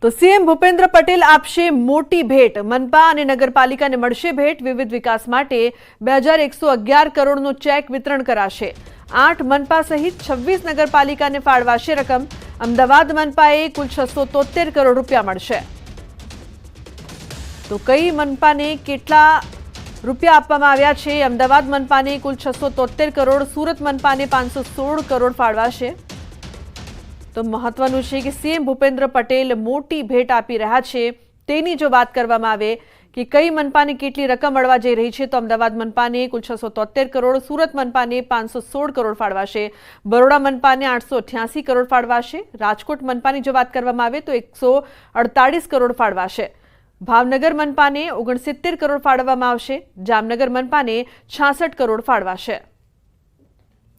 તો સીએમ ભૂપેન્દ્ર પટેલ આપશે મોટી ભેટ। મનપા અને નગરપાલિકાને મળશે ભેટ। વિવિધ વિકાસ માટે 2111 કરોડનો ચેક વિતરણ કરાશે। 8 મનપા સહિત 26 નગરપાલિકાને ફાળવાશે રકમ। અમદાવાદ મનપાએ કુલ 673 કરોડ રૂપિયા મળશે। તો કઈ મનપાને કેટલા રૂપિયા આપવામાં આવ્યા છે? અમદાવાદ મનપાને કુલ 673 કરોડ, સુરત મનપાને 516 કરોડ ફાળવાશે। તો મહત્વનું છે કે સીએમ ભૂપેન્દ્ર પટેલ મોટી ભેટ આપી રહ્યા છે। તેની જો વાત કરવામાં આવે કે કઈ મનપાને કેટલી રકમ મળવા જઈ રહી છે, તો અમદાવાદ મનપાને કુલ 673 કરોડ, સુરત મનપાને 516 કરોડ ફાળવાશે, બરોડા મનપાને 888 કરોડ ફાળવાશે, રાજકોટ મનપાની જો વાત કરવામાં આવે તો 148 કરોડ ફાળવાશે, ભાવનગર મનપાને 69 કરોડ ફાળવવામાં આવશે, જામનગર મનપાને 66 કરોડ ફાળવાશે,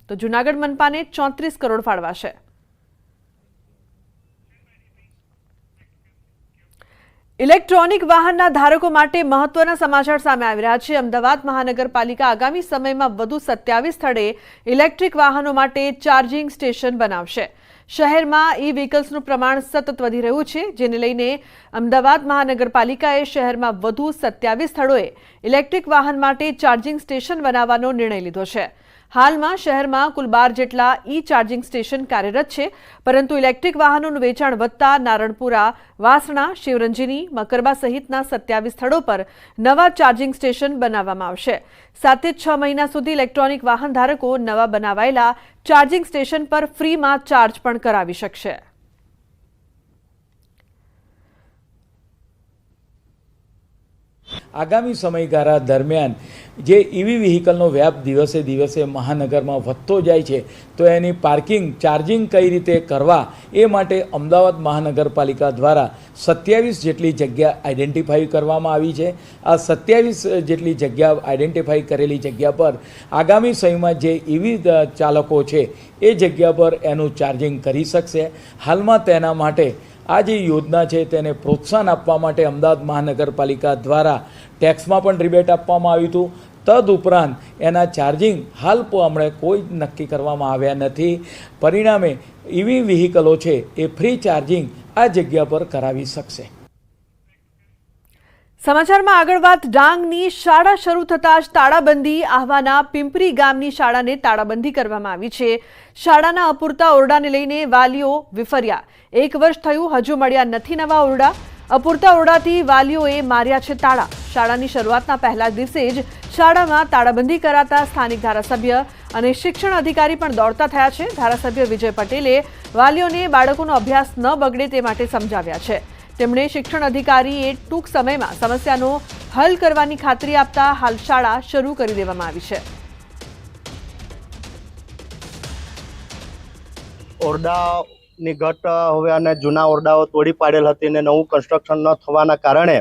તો જૂનાગઢ મનપાને 34 કરોડ ફાળવાશે। ઇલેક્ટ્રોનિક વાહનના ધારકો માટે મહત્વના સમાચાર સામે આવી રહ્યા છે। અમદાવાદ મહાનગરપાલિકા આગામી સમયમાં વધુ 27 સ્થળે ઇલેક્ટ્રિક વાહનો માટે ચાર્જિંગ સ્ટેશન બનાવશે। શહેરમાં ઈ-વ્હીકલ્સનું પ્રમાણ સતત વધી રહ્યું છે, જેને લઈને અમદાવાદ મહાનગરપાલિકાએ શહેરમાં વધુ 27 સ્થળોએ ઇલેક્ટ્રિક વાહન માટે ચાર્જિંગ સ્ટેશન બનાવવાનો નિર્ણય લીધો છે। હાલમાં શહેરમાં કુલ 12 જેટલા ઈ ચાર્જિંગ સ્ટેશન કાર્યરત છે, પરંતુ ઇલેક્ટ્રિક વાહનોનું વેચાણ વધતા નારણપુરા, વાસણા, શિવરંજની, મકરબા સહિતના 27 સ્થળો પર નવા ચાર્જિંગ સ્ટેશન બનાવવામાં આવશે। સાથે 6 મહિના સુધી ઇલેક્ટ્રોનિક વાહન ધારકો નવા બનાવાયેલા ચાર્જિંગ સ્ટેશન પર ફ્રીમાં ચાર્જ પણ કરાવી શકશે। આગામી સમયગાળા દરમિયાન જે ઈવી વ્હીકલનો વ્યાપ દિવસે દિવસે મહાનગરમાં વધતો જાય છે, તો એની પાર્કિંગ ચાર્જિંગ કઈ રીતે કરવા એ માટે અમદાવાદ મહાનગરપાલિકા દ્વારા 27 જેટલી જગ્યા આઈડેન્ટિફાઈ કરવામાં આવી છે। આ 27 જેટલી જગ્યા આઈડેન્ટિફાઈ કરેલી જગ્યા પર આગામી સમયમાં જે ઈવી ચાલકો છે એ જગ્યા પર એનું ચાર્જિંગ કરી શકશે। હાલમાં તેના માટે આ જે યોજના છે તેને પ્રોત્સાહન આપવા માટે અમદાવાદ મહાનગરપાલિકા દ્વારા ટેક્સમાં પણ રિબેટ આપવામાં આવ્યું હતું। તદુપરાંત એના ચાર્જિંગ હાલ હમણાં કોઈ નક્કી કરવામાં આવ્યા નથી। પરિણામે ઈવી વ્હીકલો છે એ ફ્રી ચાર્જિંગ આ જગ્યા પર કરાવી શકશે। સમાચારમાં આગળ વાત ડાંગની। શાળા શરૂ થતાં જ તાળાબંધી। આહવાના પિંપરી ગામની શાળાને તાળાબંધી કરવામાં આવી છે। શાળાના અપૂરતા ઓરડાને લઈને વાલીઓ વિફર્યા। 1 વર્ષ થયું, હજુ મળ્યા નથી નવા ઓરડા। અપૂરતા ઓરડાથી વાલીઓએ માર્યા છે તાળા। શાળાની શરૂઆતના પહેલા દિવસે જ શાળામાં તાળાબંધી કરાતા સ્થાનિક ધારાસભ્ય અને શિક્ષણ અધિકારી પણ દોડતા થયા છે। ધારાસભ્ય વિજય પટેલે વાલીઓને બાળકોનો અભ્યાસ ન બગડે તે માટે સમજાવ્યા છે। તેમણે શિક્ષણ અધિકારીએ ટૂંક સમયમાં સમસ્યાનો હલ કરવાની ખાતરી આપતા હાલ શાળા શરૂ કરી દેવામાં આવી છે। ઓરડાની ઘટ હવે અને જૂના ઓરડાઓ તોડી પાડેલ હતી અને નવું કન્સ્ટ્રક્શન ન થવાના કારણે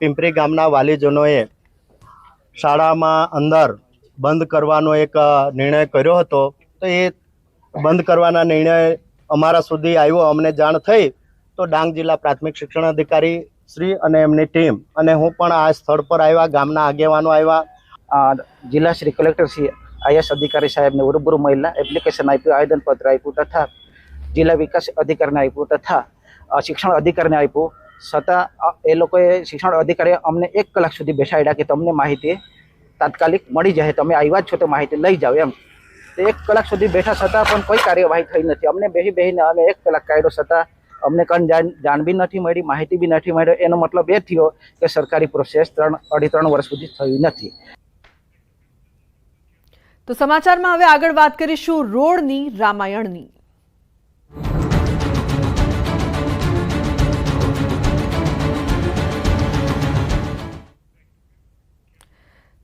પિંપરી ગામના વાલીજનોએ શાળામાં અંદર બંધ કરવાનો એક નિર્ણય કર્યો હતો। તો એ બંધ કરવાના નિર્ણય અમારા સુધી આવ્યો, અમને જાણ થઈ તો ડાંગ જિલ્લા પ્રાથમિક શિક્ષણ અધિકારી શ્રી અને એમની ટીમ અને હું પણ આ સ્થળ પર આવ્યા। ગામના આગેવાનો આવ્યા। જિલ્લા શ્રી કલેક્ટર શ્રી આઈએસ અધિકારી સાહેબને રૂબરૂ મળેલા, એપ્લિકેશન આપ્યું, આવેદનપત્ર આપ્યું તથા જિલ્લા વિકાસ અધિકારીને આપ્યું તથા શિક્ષણ અધિકારીને આપ્યું। છતાં એ લોકોએ શિક્ષણ અધિકારીએ અમને 1 કલાક સુધી બેસાડ્યા કે તમને માહિતી તાત્કાલિક મળી જાય, તમે આવ્યા જ છો તો માહિતી લઈ જાઓ એમ। તો 1 કલાક સુધી બેઠા છતાં પણ કોઈ કાર્યવાહી થઈ નથી। અમને બેસીને અમે 1 કલાક કાઢ્યો છતાં અમને કંઈ જાણ બી નથી મળી, માહિતી બી નથી મળી। એનો મતલબ એ થયો કે સરકારી પ્રોસેસ 2.5-3 વર્ષ સુધી થઈ નથી। તો સમાચારમાં હવે આગળ વાત કરીશું રોડની, રામાયણની।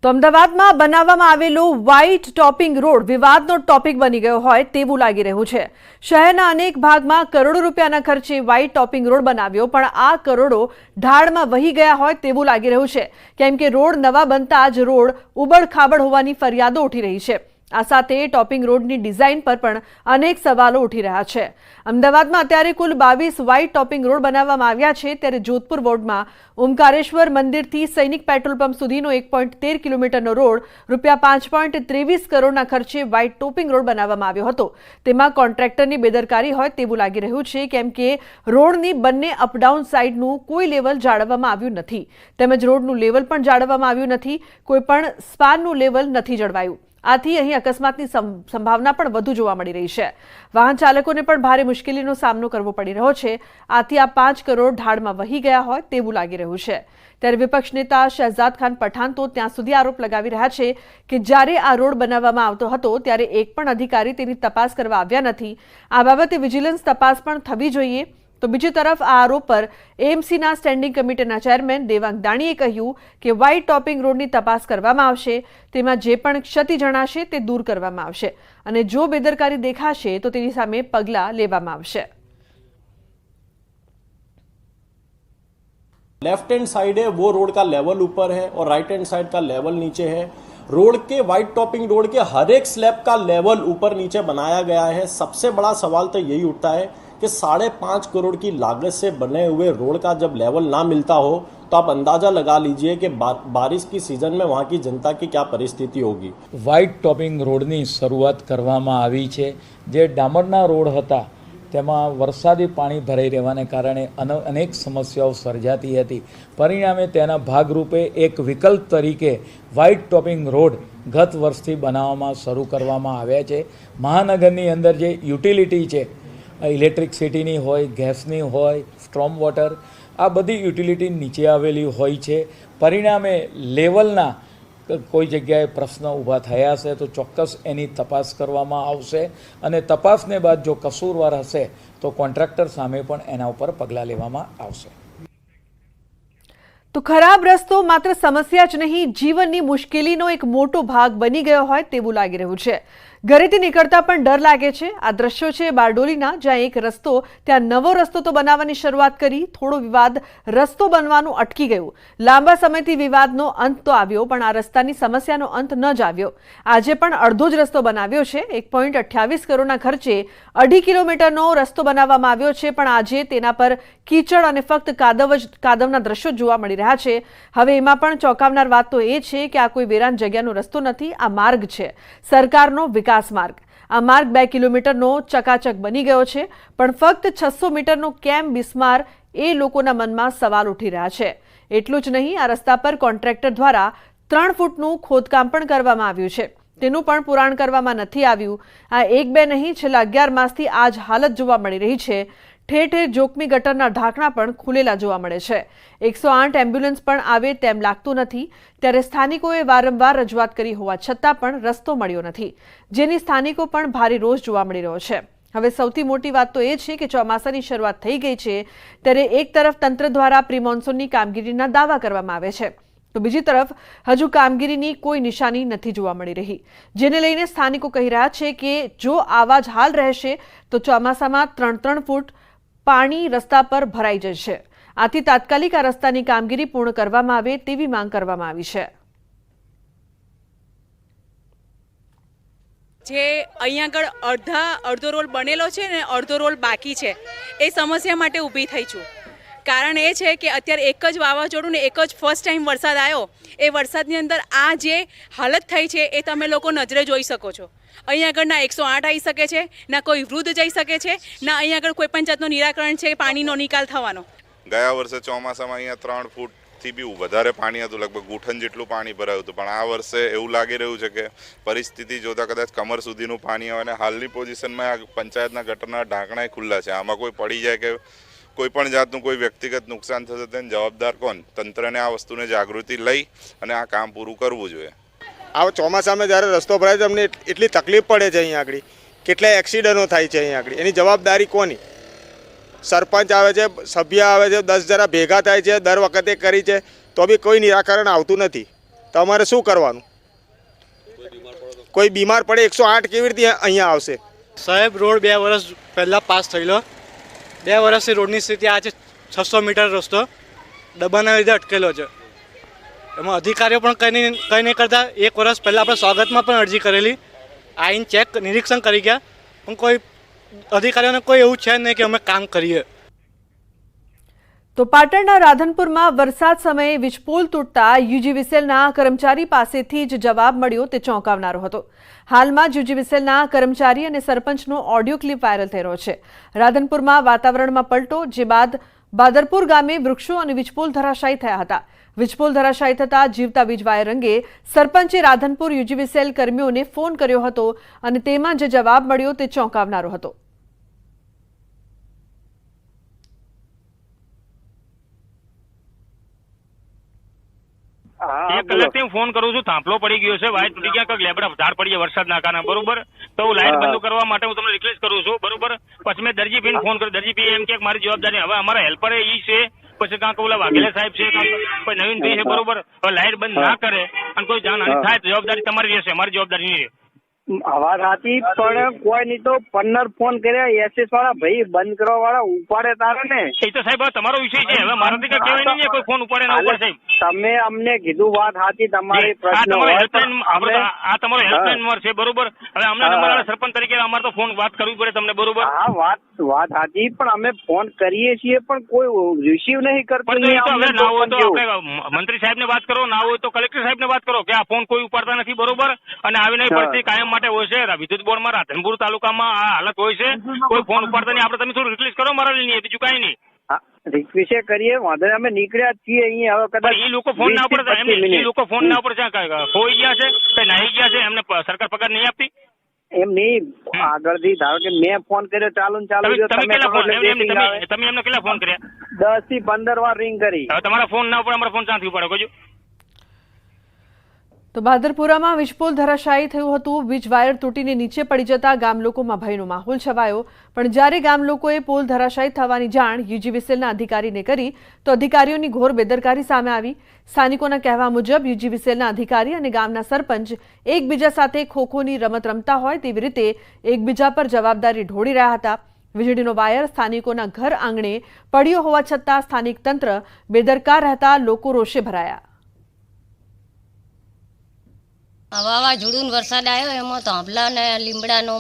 તો અમદાવાદમાં બનાવવામાં આવેલો વ્હાઇટ ટોપિંગ રોડ વિવાદનો ટોપિક બની ગયો હોય તેવું લાગી રહ્યું છે। શહેરના અનેક ભાગમાં કરોડો રૂપિયાના ખર્ચે વ્હાઇટ ટોપિંગ રોડ બનાવ્યો, પણ આ કરોડો ઢાળમાં વહી ગયા હોય તેવું લાગી રહ્યું છે, કેમ કે રોડ નવા બનતા જ રોડ ઉબડ ખાબડ હોવાની ફરિયાદો ઉઠી રહી છે। આ સાથે ટોપિંગ રોડની ડિઝાઇન પર પણ અનેક સવાલો ઉઠી રહ્યા છે. અમદાવાદમાં અત્યારે કુલ 22 વાઇડ ટોપિંગ રોડ બનાવવામાં આવ્યા છે, ત્યારે જોધપુર વોર્ડમાં ઓમકારેશ્વર મંદિરથી સૈનિક પેટ્રોલ પંપ સુધીનો 1.13 કિલોમીટરનો રોડ ₹5.23 કરોડના ખર્ચે વાઇડ ટોપિંગ રોડ બનાવવામાં આવ્યો હતો. તેમાં કોન્ટ્રાક્ટરની બેદરકારી હોય તેવું લાગી રહ્યું છે, કેમ કે રોડની બંને અપડાઉન સાઇડનું કોઈ લેવલ જાળવવામાં આવ્યું નથી, તેમજ રોડનું લેવલ પણ જાળવવામાં આવ્યું નથી. કોઈ પણ સ્પાનનું લેવલ નથી જળવાયું. આથી અહીં અકસ્માતની સંભાવના પણ વધુ જોવા મળી રહી છે. વાહન ચાલકોને પણ ભારે મુશ્કેલીનો સામનો કરવો પડી રહ્યો છે. આથી આ 5 કરોડ ઢાળમાં વહી ગયા હોય તેવું લાગી રહ્યું છે. ત્યારે વિપક્ષ નેતા શહેજાદ ખાન પઠાણ તો ત્યાં સુધી આરોપ લગાવી રહ્યા છે કે જ્યારે આ રોડ બનાવવામાં આવતો હતો ત્યારે એક પણ અધિકારી તેની તપાસ કરવા આવ્યા નથી. આ બાબતે વિજિલન્સ તપાસ પણ થવી જોઈએ. તો બીજી તરફ આ આરોપ પર એએમસીના સ્ટેન્ડિંગ કમિટીના ચેરમેન દેવાંગ દાણીએ કહ્યું કે વાઇડ ટોપિંગ રોડની તપાસ કરવામાં આવશે, તેમાં જે પણ ક્ષતિ જણાશે તે દૂર કરવામાં આવશે અને જો બેદરકારી દેખાશે તો તેની સામે પગલાં લેવામાં આવશે. लेफ्ट हैंड साइड है वो रोड का लेवल ऊपर है और राइट हैंड साइड का लेवल नीचे है. रोड के वाइड टॉपिंग रोड के हर एक स्लैब का लेवल ऊपर नीचे बनाया गया है. सबसे बड़ा सवाल तो यही उठता है कि 5.5 करोड़ की लागत से बने हुए रोड का जब लेवल ना मिलता हो तो आप अंदाजा लगा लीजिए कि बारिश की सीजन में वहाँ की जनता की क्या परिस्थिति होगी. વાઇડ ટોપિંગ રોડની શરૂઆત કરવામાં આવી છે. જે ડામરના રોડ હતા તેમાં વરસાદી પાણી ભરાઈ રહેવાને કારણે અનેક સમસ્યાઓ સર્જાતી હતી. પરિણામે તેના ભાગરૂપે એક વિકલ્પ તરીકે વાઇડ ટોપિંગ રોડ ગત વર્ષથી બનાવવામાં શરૂ કરવામાં આવ્યા છે. મહાનગરની અંદર જે યુટિલિટી છે, ઇલેક્ટ્રિસિટીની હોય, ગેસની હોય, સ્ટ્રોમ વોટર, આ બધી યુટિલિટી નીચે આવેલી હોય છે. પરિણામે લેવલના કોઈ જગ્યાએ પ્રશ્ન ઊભા થયા હશે તો ચોક્કસ એની તપાસ કરવામાં આવશે અને તપાસને બાદ જો કસૂરવાર હશે તો કોન્ટ્રાક્ટર સામે પણ એના ઉપર પગલાં લેવામાં આવશે. તો ખરાબ રસ્તો માત્ર સમસ્યા જ નહીં, જીવનની મુશ્કેલીનો એક મોટો ભાગ બની ગયો હોય તેવું લાગી રહ્યું છે. ઘરેથી નીકળતા પણ ડર લાગે છે. આ દ્રશ્યો છે બારડોલીના, જ્યાં એક રસ્તો, ત્યાં નવો રસ્તો તો બનાવવાની શરૂઆત કરી, થોડો વિવાદ રસ્તો બનવાનું અટકી ગયું. લાંબા સમયથી વિવાદનો અંત તો આવ્યો, પણ આ રસ્તાની સમસ્યાનો અંત ન જ આવ્યો. આજે પણ અડધો જ રસ્તો બનાવ્યો છે. 1.28 કરોડના ખર્ચે 2.5 કિલોમીટરનો રસ્તો બનાવવામાં આવ્યો છે, પણ આજે તેના પર કીચડ અને ફક્ત કાદવના દ્રશ્યો જોવા મળી રહ્યા છે. હવે એમાં પણ ચોંકાવનાર વાત તો એ છે કે આ કોઈ વેરાન જગ્યાનો રસ્તો નથી, આ માર્ગ છે, સરકારનો વિકાસ માર્ગ. આ માર્ગ 2 કિલોમીટરનો ચકાચક બની ગયો છે, પણ ફક્ત 600 મીટરનો કેમ બિસ્માર, એ લોકોના મનમાં સવાલ ઉઠી રહ્યા છે. એટલું જ નહીં, આ રસ્તા પર કોન્ટ્રાક્ટર દ્વારા 3 ફૂટનું ખોદકામ પણ કરવામાં આવ્યું છે, તેનું પણ પુરાણ કરવામાં નથી આવ્યું. આ 1-2 નહીં, છેલ્લા 11 માસથી આ જ હાલત જોવા મળી રહી છે. ઠેર ઠેર જોખમી ગટરના ઢાંકણા પણ ખુલેલા જોવા મળે છે. 108 એમ્બ્યુલન્સ પણ આવે તેમ લાગતું નથી. ત્યારે સ્થાનિકોએ વારંવાર રજૂઆત કરી હોવા છતાં પણ રસ્તો મળ્યો નથી, જેની સ્થાનિકો પણ ભારે રોષ જોવા મળી રહ્યો છે. હવે સૌથી મોટી વાત તો એ છે કે ચોમાસાની શરૂઆત થઈ ગઈ છે, ત્યારે એક તરફ તંત્ર દ્વારા પ્રી મોન્સૂનની કામગીરીના દાવા કરવામાં આવે છે, તો બીજી તરફ હજુ કામગીરીની કોઈ નિશાની નથી જોવા મળી રહી, જેને લઈને સ્થાનિકો કહી રહ્યા છે કે જો આવા જ હાલ રહેશે તો ચોમાસામાં 3-3 ફૂટ પાણી રસ્તા પર ભરાઈ જશે. આથી તાત્કાલિક આ રસ્તાની કામગીરી પૂર્ણ કરવામાં આવે તેવી માંગ કરવામાં આવી છે. જે અહીંયા આગળ અડધો રોલ બનેલો છે ને અડધો રોલ બાકી છે, એ સમસ્યા માટે ઊભી થઈ છું. કારણ એ છે કે અત્યારે એક જ વાવાઝોડું ને એક જ ફર્સ્ટ ટાઈમ વરસાદ આવ્યો, એ વરસાદની અંદર આ જે હાલત થઈ છે એ તમે લોકો નજરે જોઈ શકો છો. અહીંયા આગળ ના 108 આવી શકે છે, ના કોઈ વૃદ્ધ જઈ શકે છે, ના અહીંયા આગળ કોઈ પણ જાતનું નિરાકરણ છે પાણીનો નિકાલ થવાનો. ગયા વર્ષે ચોમાસામાં અહીંયા 3 ફૂટથી બી વધારે પાણી હતું, લગભગ ગુઠન જેટલું પાણી ભરાયું હતું. પણ આ વર્ષે એવું લાગી રહ્યું છે કે પરિસ્થિતિ જોતા કદાચ કમર સુધીનું પાણી આવે. અને હાલની પોઝિશનમાં પંચાયતના ગટરના ઢાંકણા ખુલ્લા છે. આમાં કોઈ પડી જાય કે કોઈ પણ જાતનું કોઈ વ્યક્તિગત નુકસાન થશે તેને જવાબદાર કોણ? તંત્રને આ વસ્તુને જાગૃતિ લઈ અને આ કામ પૂરું કરવું જોઈએ. આ ચોમાસામાં જ્યારે રસ્તો ભરાય તો અમને એટલી તકલીફ પડે છે. અહીંયા આગળ કેટલા એક્સિડન્ટો થાય છે. અહીંયા આગળ એની જવાબદારી કોની? સરપંચ આવે છે, સભ્ય આવે છે, 10 જણા ભેગા થાય છે, દર વખતે કરી છે, તો બી કોઈ નિરાકરણ આવતું નથી. તો અમારે શું કરવાનું? કોઈ બીમાર પડે 108 કેવી રીતે અહીંયા આવશે? સાહેબ, રોડ 2 વર્ષ પહેલાં પાસ થયેલો. 2 વર્ષથી રોડની સ્થિતિ આ છે. 600 મીટર રસ્તો દબાણના લીધે અટકેલો છે. એમાં અધિકારીઓ પણ કંઈ નહીં કરતા. 1 વર્ષ પહેલાં આપણે સ્વાગતમાં પણ અરજી કરેલી, આવીને ચેક નિરીક્ષણ કરી ગયા, પણ કોઈ અધિકારીઓને કોઈ એવું છે નહીં કે અમે કામ કરીએ. તો પાટણના રાધનપુરમાં વરસાદ સમયે વીજપોલ તૂટતા યુજીવીસીએલના કર્મચારી પાસેથી જ જવાબ મળ્યો તે ચોંકાવનારો હતો. હાલમાં યુજીવીસીએલના કર્મચારી અને સરપંચનો ઓડિયો ક્લિપ વાયરલ થઈ રહ્યો છે. રાધનપુરમાં વાતાવરણમાં પલટો, જે બાદ બાદરપુર ગામે વૃક્ષો અને વીજપોલ ધરાશાયી થયા હતા. વીજપોલ ધરાશાયી થતા જીવતા વીજ વાયર અંગે સરપંચે રાધનપુર યુજીવીસીએલ કર્મીઓને ફોન કર્યો હતો અને તેમાં જે જવાબ મળ્યો તે ચોંકાવનારો હતો. એક કલાકથી હું ફોન કરું છું, થાંભલો પડી ગયો છે, વાયર તૂટી ગયા, કંઈક લેબડા ઝાડ પડી ગયા વરસાદના કારણે, બરોબર. તો હું લાઈટ બંધ કરવા માટે હું તમને રિક્વેસ્ટ કરું છું, બરોબર. પછી મેં દરજીભાઈને ફોન કર્યો, દરજીભાઈ એમ કે મારી જવાબદારી, હવે અમારા હેલ્પર ઈ છે, પછી કાંક ઓલા વાઘેલા સાહેબ છે, કોઈ નવીનભાઈ છે, બરોબર. હવે લાઈટ બંધ ના કરે અને કોઈ જાનહાની થાય તો જવાબદારી તમારી રહેશે, અમારી જવાબદારી નહીં રહે. વાત સાચી, પણ કોઈ નહીં તો 15 ફોન કર્યા, એસએસ વાળા ભાઈ બંધ કરવા વાળા ઉપાડે તારે ને. એ તો સાહેબ તમારો વિષય છે, હવે મારાથી કઈ કહેવાય નહીં, કોઈ ફોન ઉપાડે ના ઉપાડે સાહેબ. તમે અમને કીધું વાત સાચી, તમારી આ તમારો હેલ્પલાઇન નંબર છે, બરોબર. હવે અમને નંબર સરપંચ તરીકે અમારે તો ફોન વાત કરવી પડે તમને, બરોબર. હા, વાત સાચી, પણ અમે ફોન કરીએ છીએ પણ કોઈ રિસીવ નહીં કરતું. હવે ના હોય તો આપણે મંત્રી સાહેબ ને વાત કરો, ના હોય તો કલેક્ટર સાહેબ ને વાત કરો કે આ ફોન કોઈ ઉપાડતા નથી, બરોબર. અને આવી નહીં પરિસ્થિતિ કાયમ માટે હોય છે. વિદ્યુત બોર્ડમાં રાધનપુર તાલુકામાં આ હાલત હોય છે, કોઈ ફોન ઉપાડતા નહીં. આપણે તમે થોડું રિક્વેસ્ટ કરો મારા નહીં, બીજું કઈ નહીં. રિક્વેસ્ટ કરીએ, વાંધો અમે નીકળ્યા છીએ અહીંયા. હવે કદાચ એ લોકો ફોન ના પડે, એ લોકો ફોન ના પડે, ખોઈ ગયા છે, કઈ નાહી ગયા છે, એમને સરકાર પગાર નહીં આપતી. એમ નહીં, આગળથી ધારો કે મેં ફોન કર્યો, ચાલુ તમે એમને કેટલા ફોન કર્યા? 10 થી 15 વાર રિંગ કરી. હવે તમારા ફોન ના ઉપર અમારા ફોન ક્યાંથી ઉપાડો કહેજો. તો બાદરપુરામાં વીજપોલ ધરાશાયી થયું હતું. વીજ વાયર તૂટીને નીચે પડી જતા ગામ લોકોમાં ભયનો માહોલ છવાયો. પણ જ્યારે ગામ લોકોએ પોલ ધરાશાયી થવાની જાણ યુજીવીસીએલના અધિકારીને કરી તો અધિકારીઓની ઘોર બેદરકારી સામે આવી. સ્થાનિકોના કહેવા મુજબ યુજીવીસીએલના અધિકારી અને ગામના સરપંચ એકબીજા સાથે ખોખોની રમત રમતા હોય તેવી રીતે એકબીજા પર જવાબદારી ઢોળી રહ્યા હતા. વીજળીનો વાયર સ્થાનિકોના ઘર આંગણે પડ્યો હોવા છતાં સ્થાનિક તંત્ર બેદરકાર રહેતા લોકો રોષે ભરાયા. વાવાઝોડું વરસાદ આવ્યો, એમાં થાંભલા ને લીમડાનો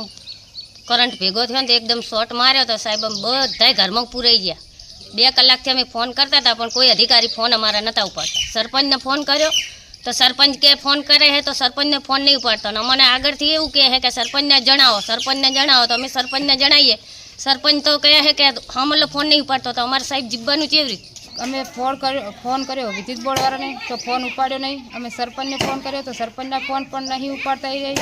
કરંટ ભેગો થયો ને એકદમ શોર્ટ માર્યો તો સાહેબ બધાય ઘરમાં પૂરાઈ ગયા. 2 કલાકથી અમે ફોન કરતા હતા પણ કોઈ અધિકારી ફોન અમારા નહોતા ઉપાડતા. સરપંચને ફોન કર્યો તો સરપંચ કે ફોન કરે છે તો સરપંચને ફોન નહીં ઉપાડતો. અને અમને આગળથી એવું કહે છે કે સરપંચને જણાવો તો અમે સરપંચને જણાવીએ. સરપંચ તો કહે છે કે હા મતલબ ફોન નહીં ઉપાડતો, તો અમારે સાહેબ જીવવાનું કેવી રીતે? અમે ફોન કર્યો વિદ્યુત બોર્ડવાળાને તો ફોન ઉપાડ્યો નહીં. અમે સરપંચને ફોન કર્યો તો સરપંચના ફોન પણ નહીં ઉપાડતા રહી.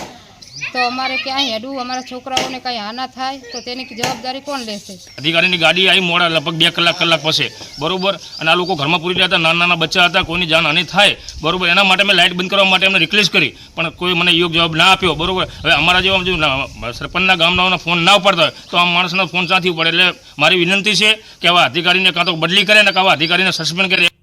તો અમારે ક્યાં હેડવું, અમારા છોકરાઓને કાંઈ હાના થાય તો તેની જવાબદારી કોણ લેશે? અધિકારીની ગાડી આવી મોડા લગભગ 2 કલાક પછી, બરોબર. અને આ લોકો ઘરમાં પૂરી રહ્યા હતા, નાના બચ્ચા હતા, કોઈની જાનહાનિ થાય, બરોબર. એના માટે મેં લાઇટ બંધ કરવા માટે એમને રિક્વેસ્ટ કરી પણ કોઈ મને યોગ્ય જવાબ ના આપ્યો, બરોબર. હવે અમારા જેવા સરપંચના ગામના ફોન ના ઉપાડતા હોય તો આ માણસના ફોન ક્યાંથી ઉપાડે? એટલે મારી વિનંતી છે કે આવા અધિકારીને કાં તો બદલી કરે ને આવા અધિકારીને સસ્પેન્ડ કરે.